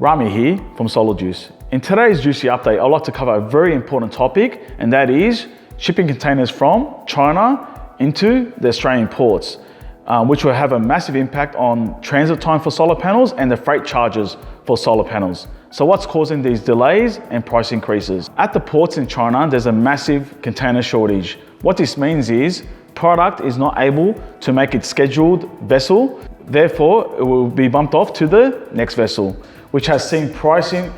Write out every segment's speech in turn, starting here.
Rami here from Solar Juice. In today's Juicy Update, I'd like to cover a very important topic, and that is shipping containers from China into the Australian ports, which will have a massive impact on transit time for solar panels and the freight charges for solar panels. So what's causing these delays and price increases? At the ports in China, there's a massive container shortage. What this means is product is not able to make its scheduled vessel, therefore it will be bumped off to the next vessel, which has seen pricing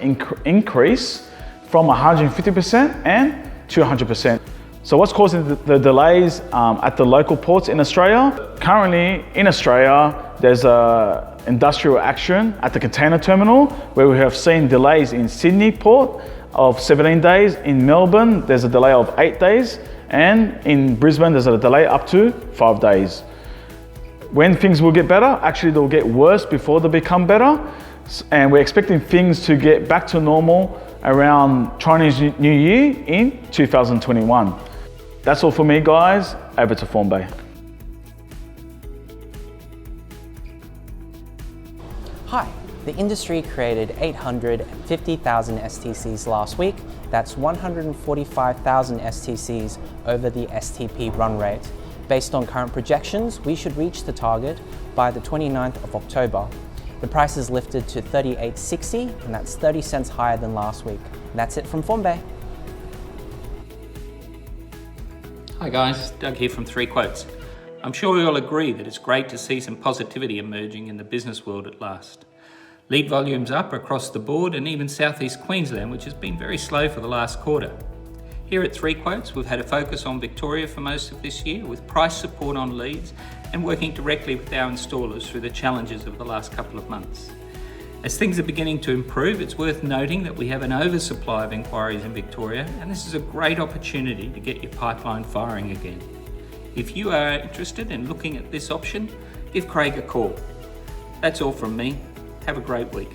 increase from 150% and to 100%. So what's causing the delays at the local ports in Australia? Currently in Australia, there's a industrial action at the container terminal where we have seen delays in Sydney port of 17 days, in Melbourne there's a delay of 8 days, and in Brisbane there's a delay up to 5 days. When things will get better, actually they'll get worse before they become better, and we're expecting things to get back to normal around Chinese New Year in 2021. That's all for me, guys. Over to Formbay. Hi, the industry created 850,000 STCs last week. That's 145,000 STCs over the STP run rate. Based on current projections, we should reach the target by the 29th of October. The price is lifted to $38.60, and that's 30 cents higher than last week. And that's it from Formbay. Hi guys, Doug here from 3 Quotes. I'm sure we all agree that it's great to see some positivity emerging in the business world at last. Lead volumes up across the board, and even southeast Queensland, which has been very slow for the last quarter. Here at 3 Quotes, we've had a focus on Victoria for most of this year, with price support on leads and working directly with our installers through the challenges of the last couple of months. As things are beginning to improve, it's worth noting that we have an oversupply of inquiries in Victoria, and this is a great opportunity to get your pipeline firing again. If you are interested in looking at this option, give Craig a call. That's all from me. Have a great week.